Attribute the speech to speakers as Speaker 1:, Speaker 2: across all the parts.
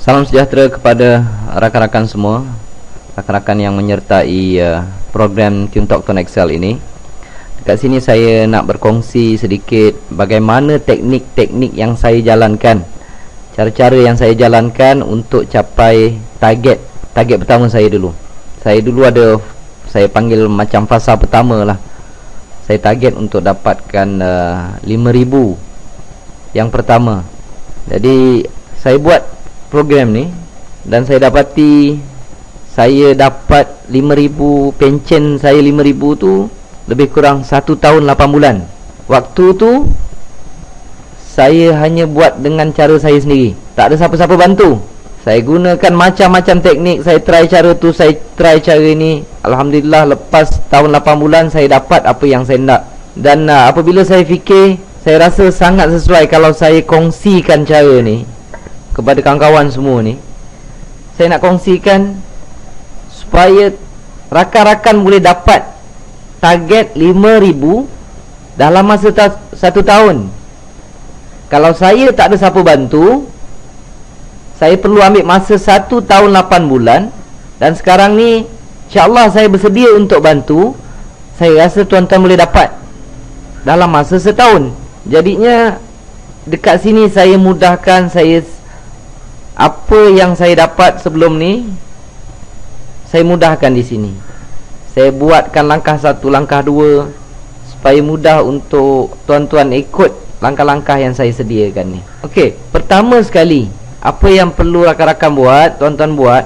Speaker 1: Salam sejahtera kepada rakan-rakan semua, rakan-rakan yang menyertai program TuneTalk Tone Excel ini. Dekat sini saya nak berkongsi sedikit bagaimana teknik-teknik yang saya jalankan, cara-cara yang saya jalankan untuk capai target pertama saya dulu. Saya panggil macam fasa pertama lah. Saya target untuk dapatkan 5,000 yang pertama. Jadi saya buat program ni dan saya dapati saya dapat 5,000 pencen. Saya 5,000 tu lebih kurang 1 tahun 8 bulan. Waktu tu saya hanya buat dengan cara saya sendiri, tak ada siapa-siapa bantu. Saya gunakan macam-macam teknik. Saya try cara tu, saya try cara ni. Alhamdulillah lepas tahun 8 bulan saya dapat apa yang saya nak. Dan apabila saya fikir, saya rasa sangat sesuai kalau saya kongsikan cara ni kepada kawan-kawan semua ni. Saya nak kongsikan supaya rakan-rakan boleh dapat target 5,000 dalam masa 1 tahun. Kalau saya tak ada siapa bantu, saya perlu ambil masa 1 tahun 8 bulan. Dan sekarang ni insyaAllah saya bersedia untuk bantu. Saya rasa tuan-tuan boleh dapat dalam masa setahun. Jadinya dekat sini saya mudahkan. Apa yang saya dapat sebelum ni, saya mudahkan di sini. Saya buatkan langkah 1, langkah 2 supaya mudah untuk tuan-tuan ikut langkah-langkah yang saya sediakan ni. Okey, pertama sekali, apa yang perlu rakan-rakan buat, tuan-tuan buat,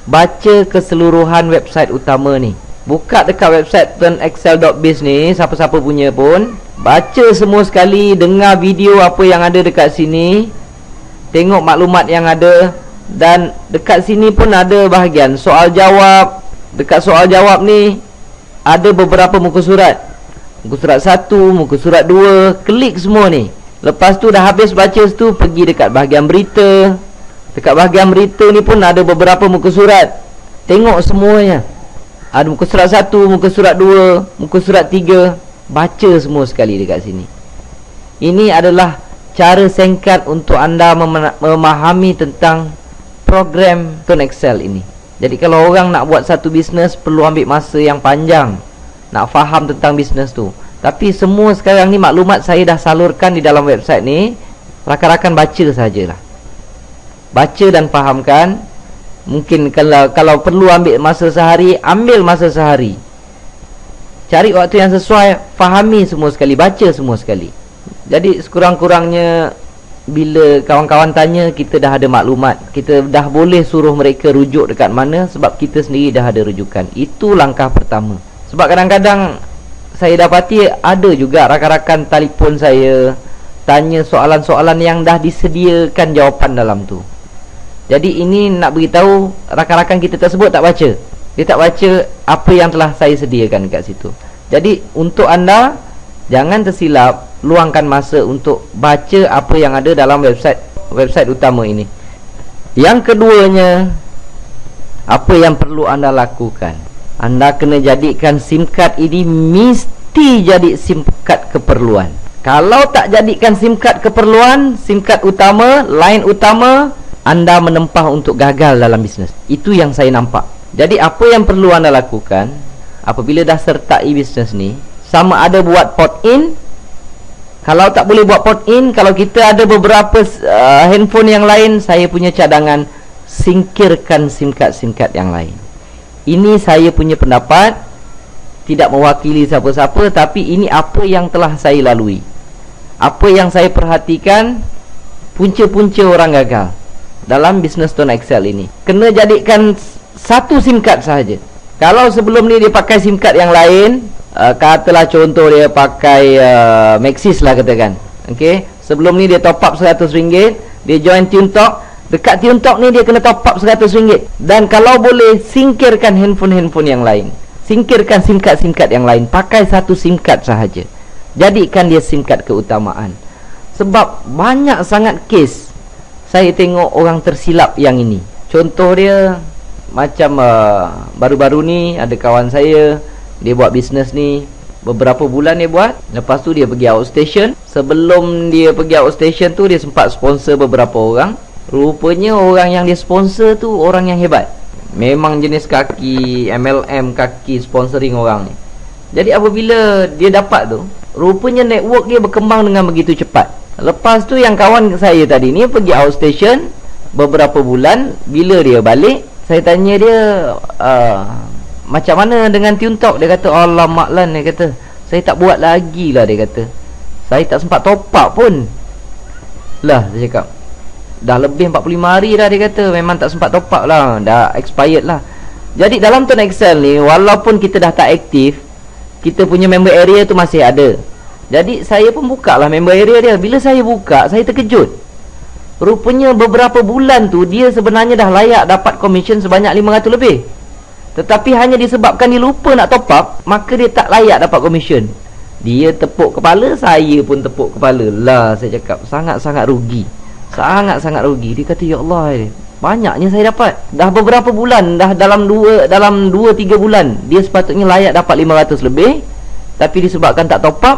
Speaker 1: baca keseluruhan website utama ni. Buka dekat website tonexcel.biz ni, siapa-siapa punya pun, baca semua sekali, dengar video apa yang ada dekat sini, tengok maklumat yang ada. Dan dekat sini pun ada bahagian soal jawab. Dekat soal jawab ni ada beberapa muka surat. Muka surat 1, muka surat 2. Klik semua ni. Lepas tu dah habis baca tu, pergi dekat bahagian berita. Dekat bahagian berita ni pun ada beberapa muka surat. Tengok semuanya. Ada muka surat 1, muka surat 2, muka surat 3. Baca semua sekali dekat sini. Ini adalah cara singkat untuk anda memahami tentang program Tone Excel ini. Jadi kalau orang nak buat satu bisnes, perlu ambil masa yang panjang nak faham tentang bisnes tu. Tapi semua sekarang ni maklumat saya dah salurkan di dalam website ni. Rakan-rakan baca sajalah. Baca dan fahamkan. Mungkin kalau perlu ambil masa sehari, ambil masa sehari. Cari waktu yang sesuai, fahami semua sekali, baca semua sekali. Jadi sekurang-kurangnya bila kawan-kawan tanya, kita dah ada maklumat. Kita dah boleh suruh mereka rujuk dekat mana, sebab kita sendiri dah ada rujukan. Itu langkah pertama. Sebab kadang-kadang saya dapati ada juga rakan-rakan telefon saya, tanya soalan-soalan yang dah disediakan jawapan dalam tu. Jadi ini nak beritahu rakan-rakan kita tersebut tak baca. Dia tak baca apa yang telah saya sediakan dekat situ. Jadi untuk anda, jangan tersilap, luangkan masa untuk baca apa yang ada dalam website utama ini. Yang keduanya, apa yang perlu anda lakukan? Anda kena jadikan SIM card ini mesti jadi SIM card keperluan. Kalau tak jadikan SIM card keperluan, SIM card utama, line utama, anda menempah untuk gagal dalam bisnes. Itu yang saya nampak. Jadi apa yang perlu anda lakukan apabila dah sertai bisnes ni, sama ada buat port in. Kalau tak boleh buat port in, kalau kita ada beberapa handphone yang lain, saya punya cadangan, singkirkan SIM card yang lain. Ini saya punya pendapat, tidak mewakili siapa-siapa, tapi ini apa yang telah saya lalui, apa yang saya perhatikan, punca-punca orang gagal dalam bisnes Tone Excel ini. Kena jadikan satu SIM card sahaja. Kalau sebelum ni dia pakai SIM card yang lain, katalah contoh dia pakai Maxis lah katakan. Okey, sebelum ni dia top up RM100, dia join TuneTalk. Dekat TuneTalk ni dia kena top up RM100. Dan kalau boleh, singkirkan handphone yang lain. Singkirkan SIM card yang lain. Pakai satu SIM card sahaja. Jadikan dia SIM card keutamaan. Sebab banyak sangat kes saya tengok orang tersilap yang ini. Contoh dia macam baru-baru ni ada kawan saya, dia buat bisnes ni, beberapa bulan dia buat. Lepas tu dia pergi outstation. Sebelum dia pergi outstation tu, dia sempat sponsor beberapa orang. Rupanya orang yang dia sponsor tu orang yang hebat. Memang jenis kaki MLM, kaki sponsoring orang ni. Jadi apabila dia dapat tu, rupanya network dia berkembang dengan begitu cepat. Lepas tu yang kawan saya tadi ni pergi outstation beberapa bulan. Bila dia balik, saya tanya dia, macam mana dengan TuneTalk? Dia kata, alamak Lan, dia kata, saya tak buat lagi lah, dia kata. Saya tak sempat top up pun. Lah, saya cakap, dah lebih 45 hari dah, dia kata. Memang tak sempat top up lah, dah expired lah. Jadi dalam Tone Excel ni, walaupun kita dah tak aktif, kita punya member area tu masih ada. Jadi saya pun buka lah member area dia. Bila saya buka, saya terkejut. Rupanya beberapa bulan tu dia sebenarnya dah layak dapat komisen sebanyak 500 lebih. Tetapi hanya disebabkan dia lupa nak top up, maka dia tak layak dapat komisen. Dia tepuk kepala, saya pun tepuk kepala. Lah, saya cakap, sangat-sangat rugi. Sangat-sangat rugi. Dia kata, ya Allah, banyaknya saya dapat. Dah beberapa bulan, dah dalam 2-3 bulan dia sepatutnya layak dapat 500 lebih, tapi disebabkan tak top up,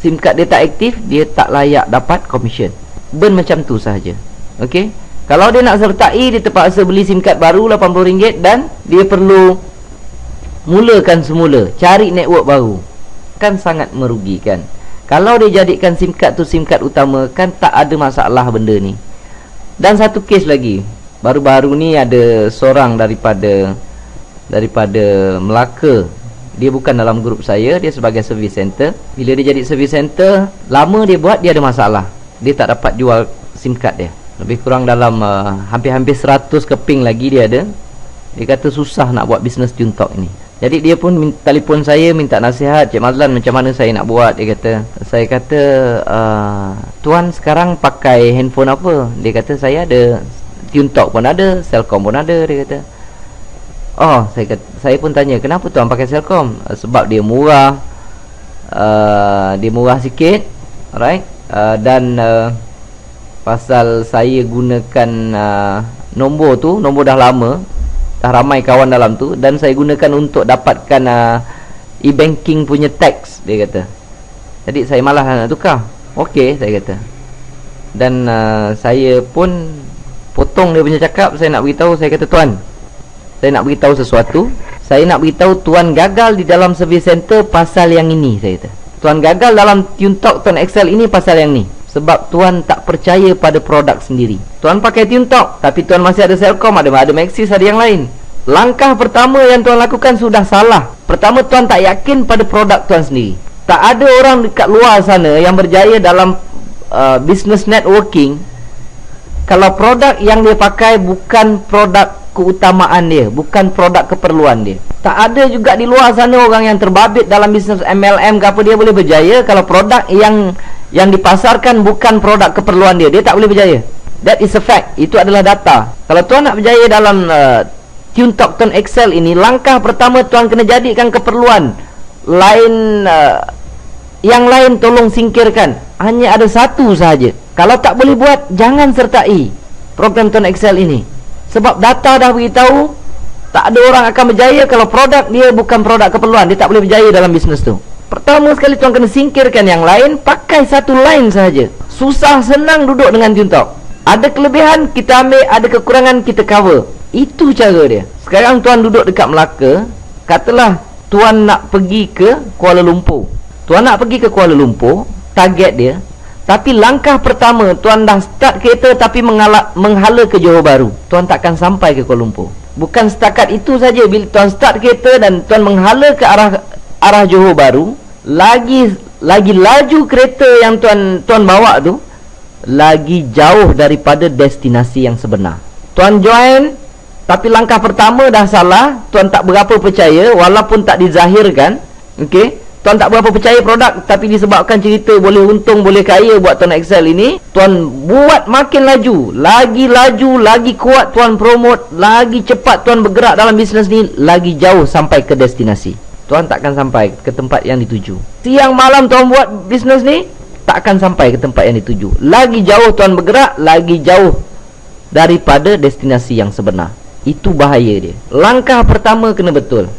Speaker 1: SIM card dia tak aktif, dia tak layak dapat komisen. Macam tu sahaja. Okey. Kalau dia nak sertai, dia terpaksa beli SIM card baru RM80 dan dia perlu mulakan semula, cari network baru. Kan sangat merugikan. Kalau dia jadikan SIM card tu SIM card utama, kan tak ada masalah benda ni. Dan satu kes lagi, baru-baru ni ada seorang daripada Melaka. Dia bukan dalam grup saya, dia sebagai service center. Bila dia jadi service center, lama dia buat, dia ada masalah. Dia tak dapat jual SIM card dia. Lebih kurang dalam hampir-hampir 100 keping lagi dia ada. Dia kata susah nak buat bisnes TuneTalk ni. Jadi dia pun telefon saya, minta nasihat, Cik Mazlan, macam mana saya nak buat. Dia kata, saya kata, tuan sekarang pakai handphone apa? Dia kata, saya ada TuneTalk pun ada, Celcom pun ada. Dia kata, oh, saya pun tanya, kenapa tuan pakai Celcom? Sebab dia murah, dia murah sikit, alright. Dan pasal saya gunakan nombor tu, nombor dah lama, dah ramai kawan dalam tu, dan saya gunakan untuk dapatkan e-banking punya tax, dia kata. Jadi saya malas nak tukar. Okey, saya kata. Dan saya pun potong dia punya cakap. Saya nak beritahu, saya kata, tuan, saya nak beritahu sesuatu. Saya nak beritahu tuan gagal di dalam service center pasal yang ini, saya kata. Tuan gagal dalam TuneTalk Tone Excel ini pasal yang ni. Sebab tuan tak percaya pada produk sendiri. Tuan pakai TuneTalk, tapi tuan masih ada Celcom, ada Maxis, ada yang lain. Langkah pertama yang tuan lakukan sudah salah. Pertama, tuan tak yakin pada produk tuan sendiri. Tak ada orang dekat luar sana yang berjaya dalam business networking kalau produk yang dia pakai bukan produk keutamaan dia, bukan produk keperluan dia. Tak ada juga di luar sana orang yang terbabit dalam bisnes MLM ke apa, dia boleh berjaya kalau produk yang dipasarkan bukan produk keperluan dia. Dia tak boleh berjaya. That is a fact. Itu adalah data. Kalau tuan nak berjaya dalam TuneTalk Tone Excel ini, langkah pertama tuan kena jadikan keperluan. Yang lain tolong singkirkan. Hanya ada satu sahaja. Kalau tak boleh buat, jangan sertai program Tone Excel ini. Sebab data dah beritahu, tak ada orang akan berjaya kalau produk dia bukan produk keperluan. Dia tak boleh berjaya dalam bisnes tu. Pertama sekali tuan kena singkirkan yang lain, pakai satu line sahaja. Susah senang duduk dengan TuneTalk. Ada kelebihan kita ambil, ada kekurangan kita cover. Itu cara dia. Sekarang tuan duduk dekat Melaka, katalah tuan nak pergi ke Kuala Lumpur. Tuan nak pergi ke Kuala Lumpur, target dia. Tapi langkah pertama, tuan dah start kereta tapi menghala ke Johor Bahru. Tuan takkan sampai ke Kuala Lumpur. Bukan setakat itu saja. Bila tuan start kereta dan tuan menghala ke arah Johor Bahru, lagi laju kereta yang tuan bawa tu, lagi jauh daripada destinasi yang sebenar. Tuan join, tapi langkah pertama dah salah. Tuan tak berapa percaya, walaupun tak dizahirkan. Okey, tuan tak berapa percaya produk, tapi disebabkan cerita boleh untung, boleh kaya buat Tone Excel ini, tuan buat makin laju, lagi kuat tuan promote, lagi cepat tuan bergerak dalam bisnes ni, lagi jauh sampai ke destinasi. Tuan takkan sampai ke tempat yang dituju. Siang malam tuan buat bisnes ni, tak akan sampai ke tempat yang dituju. Lagi jauh tuan bergerak, lagi jauh daripada destinasi yang sebenar. Itu bahaya dia. Langkah pertama kena betul.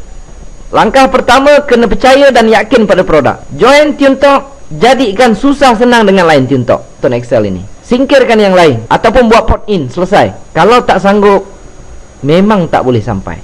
Speaker 1: Langkah pertama kena percaya dan yakin pada produk. Join TuneTalk, jadikan susah senang dengan line TuneTalk Tone Excel ini. singkirkan yang lain, ataupun buat port in, selesai. Kalau tak sanggup, memang tak boleh sampai.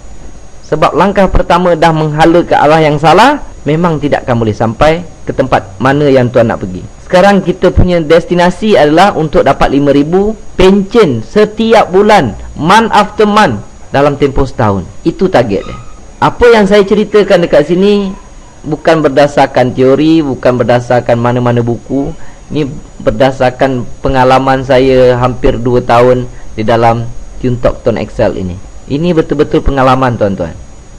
Speaker 1: Sebab langkah pertama dah menghala ke arah yang salah, memang tidak akan boleh sampai ke tempat mana yang tuan nak pergi. Sekarang kita punya destinasi adalah untuk dapat 5,000 pencen setiap bulan, month after month, dalam tempoh setahun. Itu target dia. Apa yang saya ceritakan dekat sini bukan berdasarkan teori, bukan berdasarkan mana-mana buku. Ini berdasarkan pengalaman saya hampir 2 tahun di dalam TuneTalk Tone Excel ini. Ini betul-betul pengalaman tuan-tuan.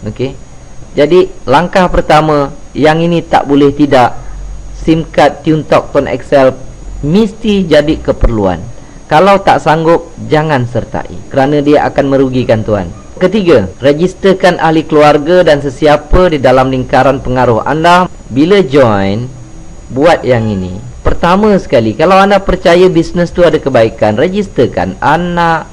Speaker 1: Okey. Jadi langkah pertama, yang ini tak boleh tidak, SIM card TuneTalk Tone Excel mesti jadi keperluan. Kalau tak sanggup, jangan sertai, kerana dia akan merugikan tuan. Ketiga, registerkan ahli keluarga dan sesiapa di dalam lingkaran pengaruh anda. Bila join, buat yang ini. Pertama sekali, kalau anda percaya bisnes tu ada kebaikan, registerkan anak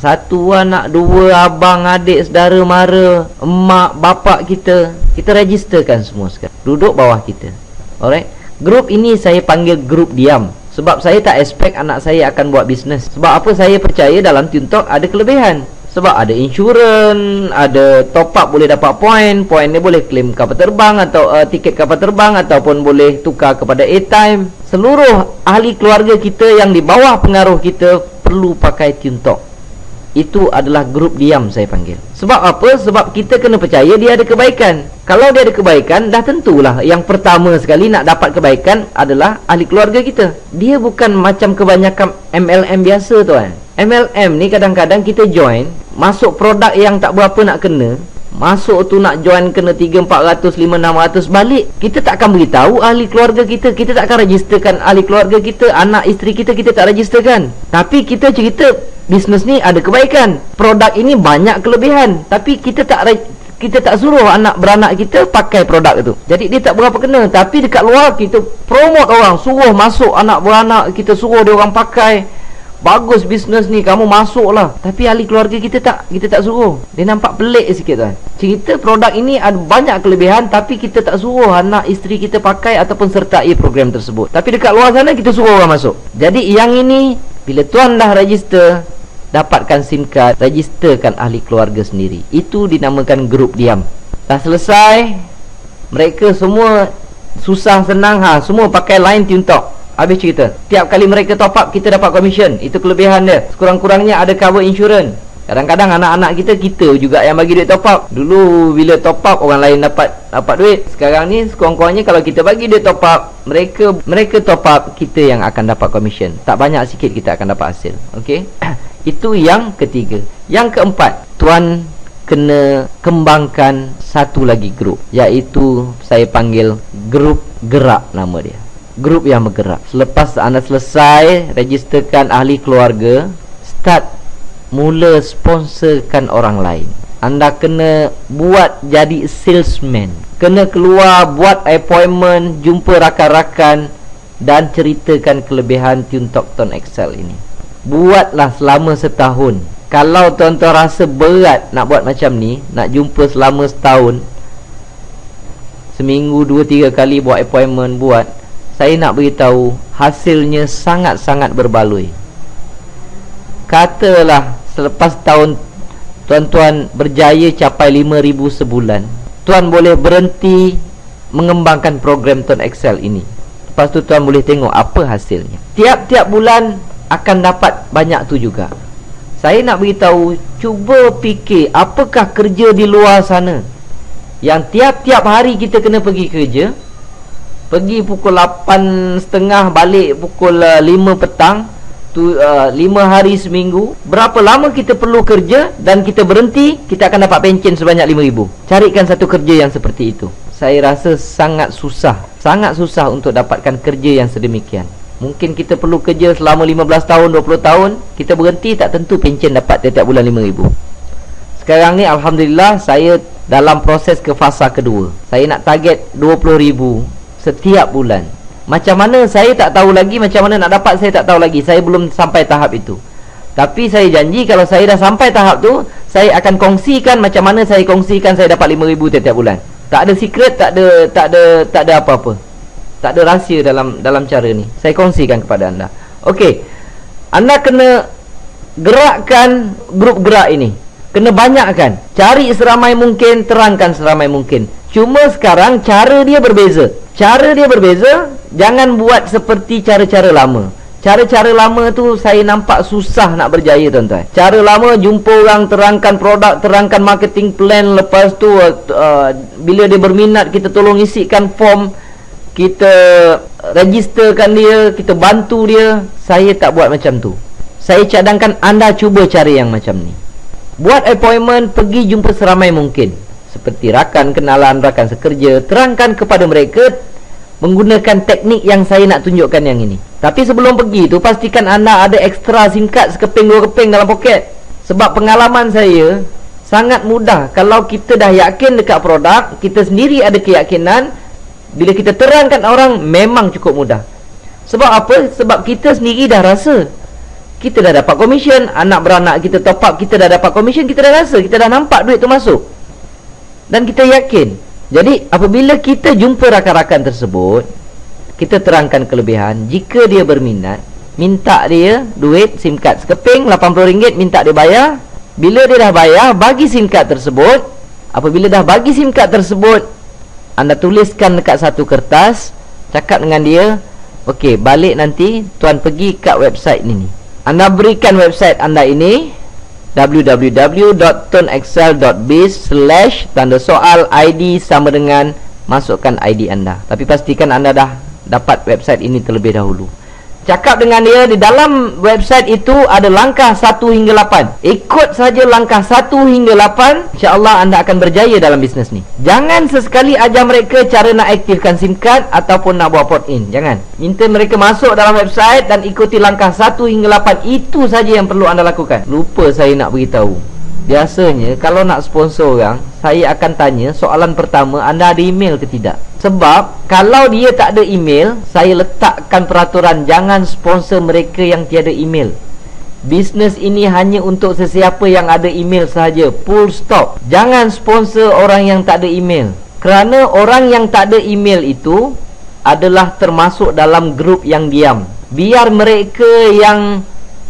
Speaker 1: satu, anak dua, abang, adik, saudara mara, emak, bapak kita. Kita registerkan semua sekarang. Duduk bawah kita. Alright. Grup ini saya panggil grup diam. Sebab saya tak expect anak saya akan buat bisnes. Sebab apa? Saya percaya dalam TuneTalk ada kelebihan. Sebab ada insurans, ada top up boleh dapat poin. Poin ni boleh claim kapal terbang atau tiket kapal terbang, ataupun boleh tukar kepada airtime. Seluruh ahli keluarga kita yang di bawah pengaruh kita perlu pakai TuneTalk. Itu adalah grup diam saya panggil. Sebab apa? Sebab kita kena percaya dia ada kebaikan. Kalau dia ada kebaikan, dah tentulah yang pertama sekali nak dapat kebaikan adalah ahli keluarga kita. Dia bukan macam kebanyakan MLM biasa tuan. MLM ni kadang-kadang kita join, masuk produk yang tak berapa nak kena, masuk tu nak join kena 3, 400, 5, 600, balik. Kita tak akan beritahu ahli keluarga kita. Kita tak akan registerkan ahli keluarga kita. Anak isteri kita, kita tak registerkan. Tapi kita cerita bisnes ni ada kebaikan, produk ini banyak kelebihan, tapi kita tak suruh anak beranak kita pakai produk itu. Jadi dia tak berapa kena. Tapi dekat luar kita promote orang, suruh masuk anak beranak kita, suruh dia orang pakai. Bagus bisnes ni, kamu masuklah. Tapi ahli keluarga kita tak suruh. Dia nampak pelik sikit tuan. Cerita produk ini ada banyak kelebihan, tapi kita tak suruh anak isteri kita pakai ataupun sertai program tersebut. Tapi dekat luar sana kita suruh orang masuk. Jadi yang ini, bila tuan dah register, dapatkan SIM card, registerkan ahli keluarga sendiri. Itu dinamakan grup diam. Dah selesai, mereka semua susah senang semua pakai line TuneTalk. Habis cerita. Tiap kali mereka top up, kita dapat commission. Itu kelebihan dia. Sekurang-kurangnya ada cover insurans. Kadang-kadang anak-anak kita juga yang bagi duit top up. Dulu bila top up orang lain dapat duit. Sekarang ni sekurang-kurangnya kalau kita bagi duit top up, mereka top up, kita yang akan dapat commission. Tak banyak sikit kita akan dapat hasil. Okey. Itu yang ketiga. Yang keempat, tuan kena kembangkan satu lagi grup, iaitu saya panggil grup gerak nama dia. Grup yang bergerak. Selepas anda selesai registerkan ahli keluarga, start mula sponsorkan orang lain. Anda kena buat jadi salesman, kena keluar buat appointment, jumpa rakan-rakan dan ceritakan kelebihan TuneTalk Tone Excel ini. Buatlah selama setahun. Kalau tuan-tuan rasa berat nak buat macam ni, nak jumpa selama setahun, seminggu 2-3 kali buat appointment, saya nak beritahu hasilnya sangat-sangat berbaloi. Katalah selepas tahun tuan-tuan berjaya capai 5,000 sebulan, tuan boleh berhenti mengembangkan program Tone Excel ini. Lepas tu tuan boleh tengok apa hasilnya. Tiap-tiap bulan akan dapat banyak tu juga. Saya nak beritahu, cuba fikir apakah kerja di luar sana yang tiap-tiap hari kita kena pergi kerja. Pergi pukul 8.30, balik pukul 5 petang, 5 hari seminggu. Berapa lama kita perlu kerja dan kita berhenti, kita akan dapat pencen sebanyak 5,000. Carikan satu kerja yang seperti itu. Saya rasa sangat susah untuk dapatkan kerja yang sedemikian. Mungkin kita perlu kerja selama 15 tahun, 20 tahun, kita berhenti, tak tentu pencen dapat tiap bulan 5,000. Sekarang ni alhamdulillah saya dalam proses ke fasa kedua. Saya nak target 20,000 setiap bulan. Macam mana saya tak tahu lagi, macam mana nak dapat saya tak tahu lagi. Saya belum sampai tahap itu. Tapi saya janji kalau saya dah sampai tahap tu, saya akan kongsikan macam mana saya kongsikan saya dapat 5,000 tiap bulan. Tak ada secret, tak ada apa-apa. Tak ada rahsia dalam cara ni. Saya kongsikan kepada anda. Okey, Anda kena gerakkan grup gerak ini, kena banyakkan, cari seramai mungkin, terangkan seramai mungkin. Cuma sekarang cara dia berbeza. Jangan buat seperti cara-cara lama. Cara-cara lama tu saya nampak susah nak berjaya, tuan-tuan. Cara lama, jumpa orang, terangkan produk, terangkan marketing plan. Lepas tu bila dia berminat, kita tolong isikan form, kita registerkan dia, kita bantu dia. Saya tak buat macam tu. Saya cadangkan anda cuba cara yang macam ni. Buat appointment, pergi jumpa seramai mungkin, seperti rakan kenalan, rakan sekerja. Terangkan kepada mereka menggunakan teknik yang saya nak tunjukkan yang ini. Tapi sebelum pergi tu, pastikan anda ada ekstra SIM card sekeping dua keping dalam poket. Sebab pengalaman saya, sangat mudah kalau kita dah yakin dekat produk, kita sendiri ada keyakinan, bila kita terangkan orang, memang cukup mudah. Sebab apa? Sebab kita sendiri dah rasa, kita dah dapat komisen. Anak beranak kita top up, kita dah dapat komisen, kita dah rasa, kita dah nampak duit tu masuk, dan kita yakin. Jadi apabila kita jumpa rakan-rakan tersebut, kita terangkan kelebihan. Jika dia berminat, minta dia duit SIM card sekeping RM80, minta dia bayar. Bila dia dah bayar, bagi SIM card tersebut. Apabila dah bagi SIM card tersebut, anda tuliskan dekat satu kertas, cakap dengan dia, okey, balik nanti tuan pergi kat website ni. Anda berikan website anda ini, www.tonexcel.biz/ID sama dengan masukkan ID anda. Tapi pastikan anda dah dapat website ini terlebih dahulu. Cakap dengan dia, di dalam website itu ada langkah 1 hingga 8. Ikut saja langkah 1 hingga 8, insya-Allah anda akan berjaya dalam bisnes ni. Jangan sesekali ajar mereka cara nak aktifkan SIM card ataupun nak buat port in. Jangan. Minta mereka masuk dalam website dan ikuti langkah 1 hingga 8. Itu saja yang perlu anda lakukan. Lupa saya nak beritahu. Biasanya kalau nak sponsor orang, saya akan tanya soalan pertama, anda ada email ke tidak? Sebab kalau dia tak ada email, saya letakkan peraturan, jangan sponsor mereka yang tiada email. Bisnes ini hanya untuk sesiapa yang ada email sahaja. Full stop. Jangan sponsor orang yang tak ada email. Kerana orang yang tak ada email itu adalah termasuk dalam grup yang diam. Biar mereka yang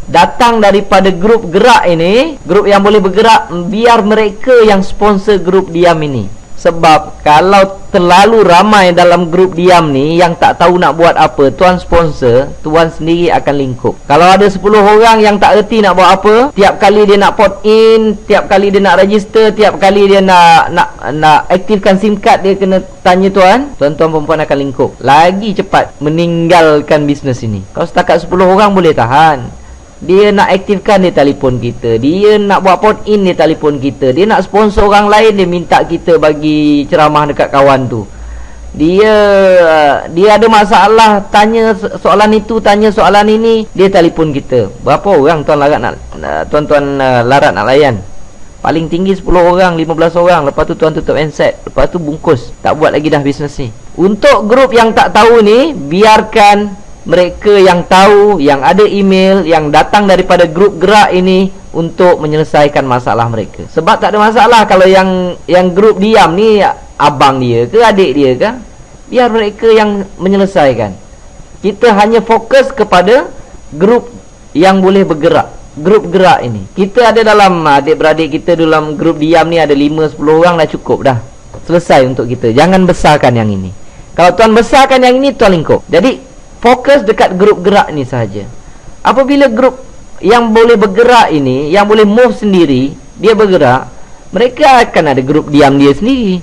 Speaker 1: datang daripada grup gerak ini, grup yang boleh bergerak, biar mereka yang sponsor grup diam ini. Sebab kalau terlalu ramai dalam grup diam ni yang tak tahu nak buat apa, tuan sponsor, tuan sendiri akan lingkup. Kalau ada 10 orang yang tak erti nak buat apa, tiap kali dia nak port in, tiap kali dia nak register, tiap kali dia nak aktifkan SIM card, dia kena tanya tuan-tuan perempuan akan lingkup. Lagi cepat meninggalkan bisnes ini. Kalau setakat 10 orang boleh tahan. Dia nak aktifkan, dia telefon kita. Dia nak buat port in, dia telefon kita. Dia nak sponsor orang lain, dia minta kita bagi ceramah dekat kawan tu. Dia ada masalah, tanya soalan itu, tanya soalan ini, dia telefon kita. Berapa orang tuan-tuan larat nak layan? Paling tinggi 10 orang, 15 orang. Lepas tu tuan tutup handset, lepas tu bungkus, tak buat lagi dah bisnes ni. Untuk grup yang tak tahu ni, biarkan mereka yang tahu, yang ada email, yang datang daripada grup gerak ini untuk menyelesaikan masalah mereka. Sebab tak ada masalah kalau yang grup diam ni abang dia ke adik dia ke, biar mereka yang menyelesaikan. Kita hanya fokus kepada grup yang boleh bergerak, grup gerak ini. Kita ada dalam, adik-beradik kita dalam grup diam ni ada 5-10 orang dah cukup dah. Selesai untuk kita. Jangan besarkan yang ini. Kalau tuan besarkan yang ini, tuan lingkup. Jadi fokus dekat grup gerak ni sahaja. Apabila grup yang boleh bergerak ini, yang boleh move sendiri, dia bergerak, mereka akan ada grup diam dia sendiri.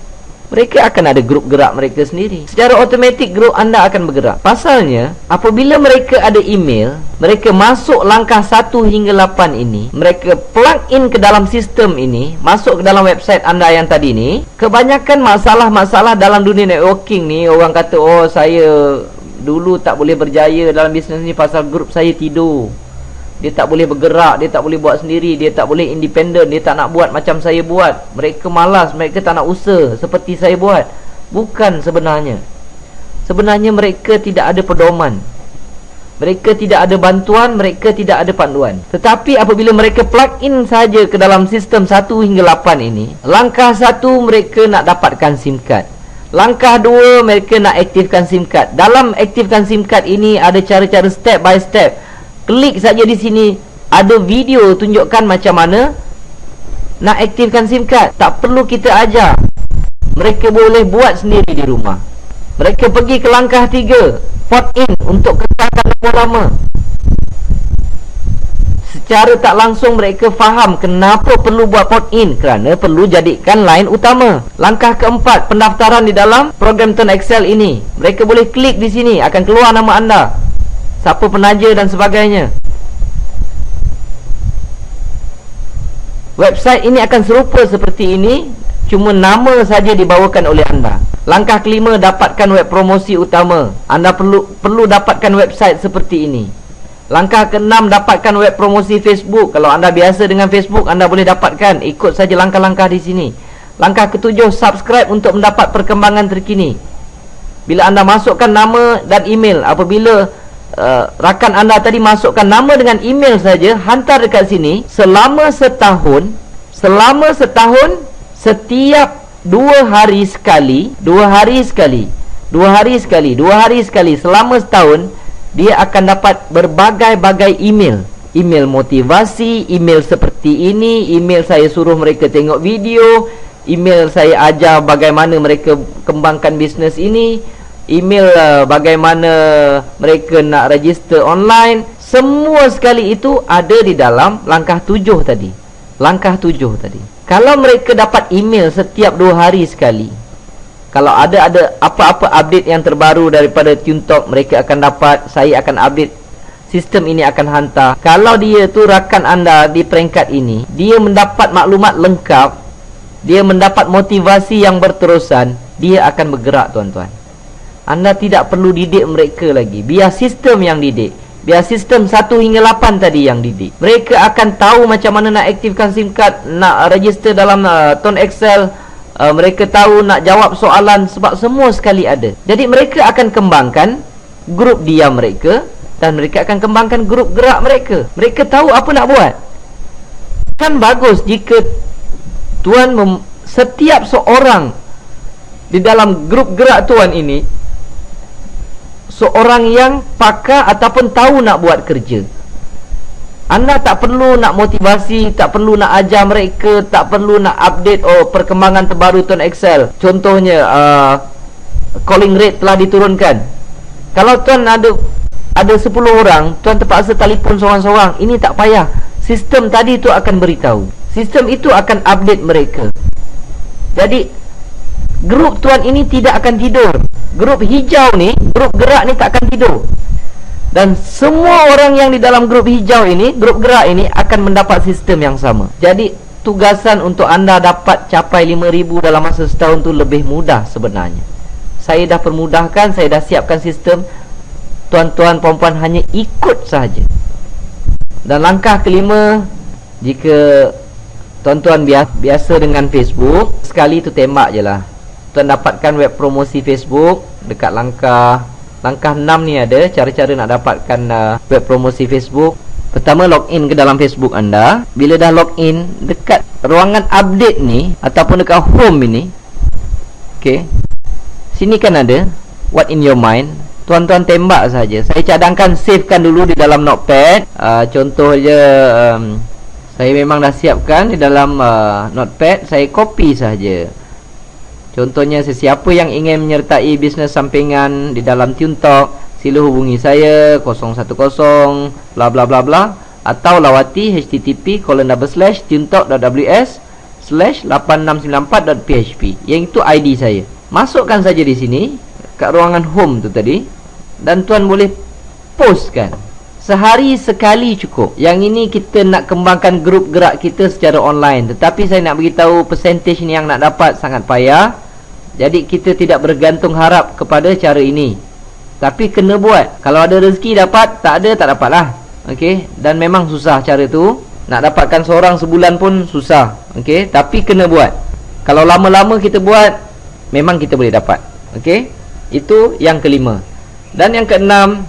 Speaker 1: Mereka akan ada grup gerak mereka sendiri. Secara automatik grup anda akan bergerak. Pasalnya, apabila mereka ada email, mereka masuk langkah 1 hingga 8 ini, mereka plug in ke dalam sistem ini, masuk ke dalam website anda yang tadi ni. Kebanyakan masalah-masalah dalam dunia networking ni, orang kata, oh saya dulu tak boleh berjaya dalam bisnes ni pasal grup saya tidur. Dia tak boleh bergerak, dia tak boleh buat sendiri, dia tak boleh independen, dia tak nak buat macam saya buat. Mereka malas, mereka tak nak usaha seperti saya buat. Bukan sebenarnya. Sebenarnya mereka tidak ada pedoman. Mereka tidak ada bantuan, mereka tidak ada panduan. Tetapi apabila mereka plug in saja ke dalam sistem 1 hingga 8 ini, langkah 1 mereka nak dapatkan SIM card. Langkah 2, mereka nak aktifkan SIM card. Dalam aktifkan SIM card ini ada cara-cara step by step. Klik saja di sini, ada video tunjukkan macam mana nak aktifkan SIM card. Tak perlu kita ajar, mereka boleh buat sendiri di rumah. Mereka pergi ke langkah 3, port in untuk kekalkan nombor lama. Secara tak langsung mereka faham kenapa perlu buat port in, kerana perlu jadikan line utama. Langkah keempat, pendaftaran di dalam program Tone Excel ini. Mereka boleh klik di sini, akan keluar nama anda, siapa penaja dan sebagainya. Website ini akan serupa seperti ini, cuma nama saja dibawakan oleh anda. Langkah kelima, dapatkan web promosi utama. Anda perlu dapatkan website seperti ini. Langkah keenam, dapatkan web promosi Facebook. Kalau anda biasa dengan Facebook, anda boleh dapatkan. Ikut saja langkah-langkah di sini. Langkah ketujuh, subscribe untuk mendapat perkembangan terkini. Bila anda masukkan nama dan email, apabila rakan anda tadi masukkan nama dengan email saja, hantar dekat sini. Selama setahun, setiap 2 hari sekali, selama setahun, dia akan dapat berbagai-bagai email. Email motivasi, email seperti ini, email saya suruh mereka tengok video, email saya ajar bagaimana mereka kembangkan bisnes ini, email bagaimana mereka nak register online. Semua sekali itu ada di dalam langkah 7 tadi. Kalau mereka dapat email setiap 2 hari sekali, kalau ada apa-apa update yang terbaru daripada TuneTalk, mereka akan dapat. Saya akan update, sistem ini akan hantar. Kalau dia tu rakan anda di peringkat ini, dia mendapat maklumat lengkap, dia mendapat motivasi yang berterusan, dia akan bergerak, tuan-tuan. Anda tidak perlu didik mereka lagi, biar sistem yang didik. Biar sistem 1 hingga 8 tadi yang didik. Mereka akan tahu macam mana nak aktifkan SIM card, nak register dalam Tone Excel. Mereka tahu nak jawab soalan, sebab semua sekali ada. Jadi mereka akan kembangkan grup diam mereka, dan mereka akan kembangkan grup gerak mereka. Mereka tahu apa nak buat. Kan bagus jika tuan setiap seorang di dalam grup gerak tuan ini seorang yang pakar ataupun tahu nak buat kerja. Anda tak perlu nak motivasi, tak perlu nak ajar mereka, tak perlu nak update perkembangan terbaru Tone Excel. Contohnya calling rate telah diturunkan. Kalau tuan ada 10 orang, tuan terpaksa telefon seorang-seorang, ini tak payah. Sistem tadi tu akan beritahu. Sistem itu akan update mereka. Jadi grup tuan ini tidak akan tidur. Grup hijau ni, grup gerak ni tak akan tidur. Dan semua orang yang di dalam grup hijau ini, grup gerak ini, akan mendapat sistem yang sama. Jadi tugasan untuk anda dapat capai 5,000 dalam masa setahun tu lebih mudah sebenarnya. Saya dah permudahkan, saya dah siapkan sistem. Tuan-tuan, puan-puan hanya ikut sahaja. Dan langkah kelima, jika tuan-tuan biasa dengan Facebook, sekali tu tembak je lah. Tuan dapatkan web promosi Facebook dekat langkah 6 ni ada cara-cara nak dapatkan web promosi Facebook. Pertama, login ke dalam Facebook anda. Bila dah login, dekat ruangan update ni ataupun dekat home ini, okey, sini kan ada what in your mind. Tuan-tuan tembak saja. Saya cadangkan savekan dulu di dalam notepad. Contoh je, saya memang dah siapkan di dalam notepad. Saya copy saja. Contohnya, sesiapa yang ingin menyertai bisnes sampingan di dalam TuneTalk, sila hubungi saya 010 bla bla bla bla, atau lawati http://tuntalk.ws/8694.php. Yang itu ID saya. Masukkan saja di sini kat ruangan home tu tadi, dan tuan boleh postkan. Sehari sekali cukup. Yang ini kita nak kembangkan grup gerak kita secara online. Tetapi saya nak beritahu, percentage ni yang nak dapat sangat payah. Jadi kita tidak bergantung harap kepada cara ini, tapi kena buat. Kalau ada rezeki dapat, tak ada tak dapatlah. Okey, dan memang susah cara tu. Nak dapatkan seorang sebulan pun susah. Okey, tapi kena buat. Kalau lama-lama kita buat, memang kita boleh dapat. Okey, itu yang kelima. Dan yang keenam,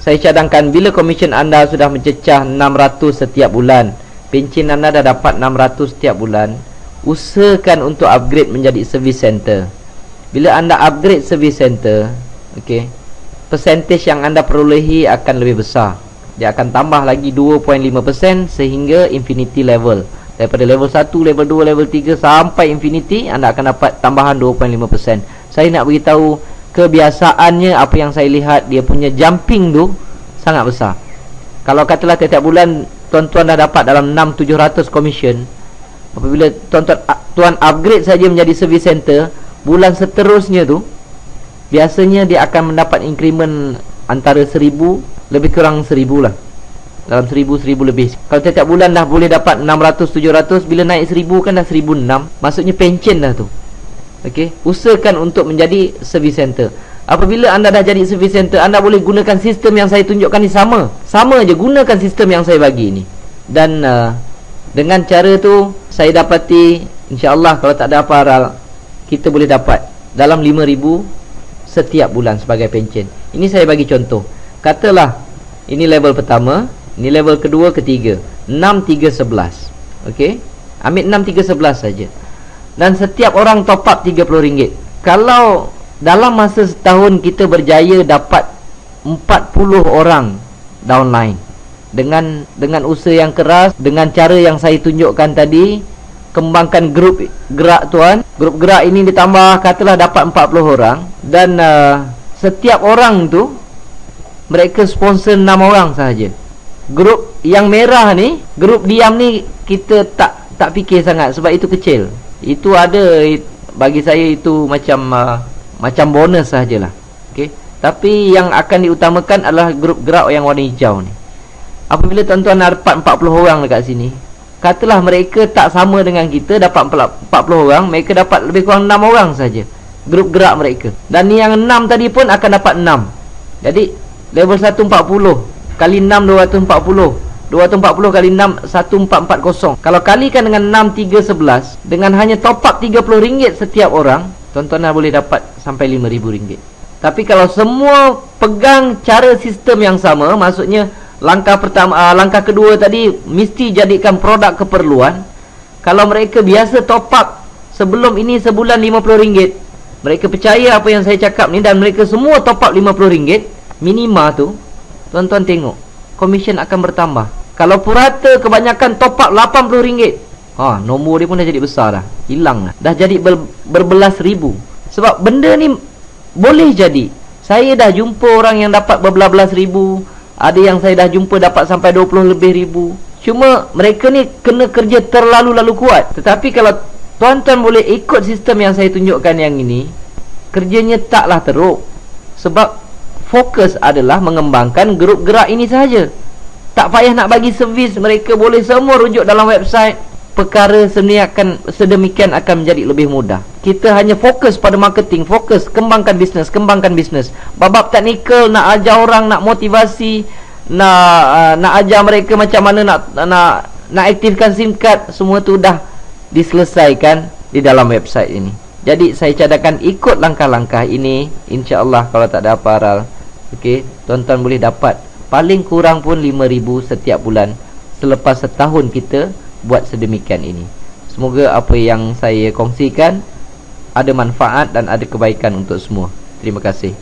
Speaker 1: saya cadangkan bila komisen anda sudah mencecah 600 setiap bulan, pencen anda dah dapat 600 setiap bulan, usahakan untuk upgrade menjadi service center. Bila anda upgrade service center, okey, percentage yang anda perolehi akan lebih besar. dia akan tambah lagi 2.5% sehingga infinity level. Daripada level 1, level 2, level 3 sampai infinity, anda akan dapat tambahan 2.5%. Saya nak beritahu kebiasaannya, apa yang saya lihat, dia punya jumping tu sangat besar. Kalau katalah tiap-tiap bulan tuan-tuan dah dapat dalam 6-700 commission, apabila tuan upgrade saja menjadi service center, bulan seterusnya tu biasanya dia akan mendapat increment antara 1000 lebih kurang 1000 lah. Dalam 1000 lebih. Kalau tiap-tiap bulan dah boleh dapat 600-700, bila naik 1000 kan dah 1006. Maksudnya pencen dah tu. Okey, usahakan untuk menjadi service center. Apabila anda dah jadi service center, anda boleh gunakan sistem yang saya tunjukkan ni. Sama je, gunakan sistem yang saya bagi ni. Dan dengan cara tu saya dapati, insya-Allah kalau tak ada apa hal, kita boleh dapat dalam 5000 setiap bulan sebagai pencen. Ini saya bagi contoh. Katalah ini level pertama, ini level kedua, ketiga, 6, 3, 11. Okey, ambil 6, 3, 11 saja. Dan setiap orang top up RM30. Kalau dalam masa setahun kita berjaya dapat 40 orang downline dengan usaha yang keras, dengan cara yang saya tunjukkan tadi, kembangkan grup gerak tuan. Grup gerak ini ditambah, katalah dapat 40 orang, dan setiap orang tu mereka sponsor 6 orang sahaja. Grup yang merah ni, grup diam ni, kita tak fikir sangat sebab itu kecil. Itu ada, bagi saya itu macam bonus sahajalah. Okey. Tapi yang akan diutamakan adalah grup gerak yang warna hijau ni. Apabila tuan-tuan dapat 40 orang dekat sini, katalah mereka tak sama dengan kita, dapat 40 orang, mereka dapat lebih kurang 6 orang saja grup gerak mereka. Dan yang 6 tadi pun akan dapat 6. Jadi level 140 kali 6 240. 240 kali 6 1440. Kalau kalikan dengan 6, 3, 11, dengan hanya top up RM30 setiap orang, tuan-tuan dah boleh dapat sampai RM5,000. Tapi kalau semua pegang cara sistem yang sama, maksudnya langkah pertama, langkah kedua tadi mesti jadikan produk keperluan. Kalau mereka biasa top up sebelum ini sebulan RM50, mereka percaya apa yang saya cakap ni, dan mereka semua top up RM50 minima tu, tuan-tuan tengok komisen akan bertambah. Kalau purata kebanyakan top up RM80, nombor dia pun dah jadi besar dah, hilang dah jadi berbelas ribu. Sebab benda ni boleh jadi. Saya dah jumpa orang yang dapat berbelas-belas ribu, ada yang saya dah jumpa dapat sampai 20 lebih ribu. Cuma mereka ni kena kerja terlalu kuat. Tetapi kalau tuan-tuan boleh ikut sistem yang saya tunjukkan yang ini, kerjanya taklah teruk. Sebab fokus adalah mengembangkan grup gerak ini sahaja. Tak payah nak bagi servis, mereka boleh semua rujuk dalam website. Perkara sedemikian akan menjadi lebih mudah. Kita hanya fokus pada marketing, fokus kembangkan bisnes. Bab teknikal, nak ajar orang, nak motivasi, nak ajar mereka macam mana nak aktifkan SIM card, semua tu dah diselesaikan di dalam website ini. Jadi saya cadangkan ikut langkah-langkah ini, insya-Allah kalau tak ada apa hal, okey, tuan-tuan boleh dapat paling kurang pun 5,000 setiap bulan selepas setahun kita buat sedemikian ini. Semoga apa yang saya kongsikan ada manfaat dan ada kebaikan untuk semua. Terima kasih.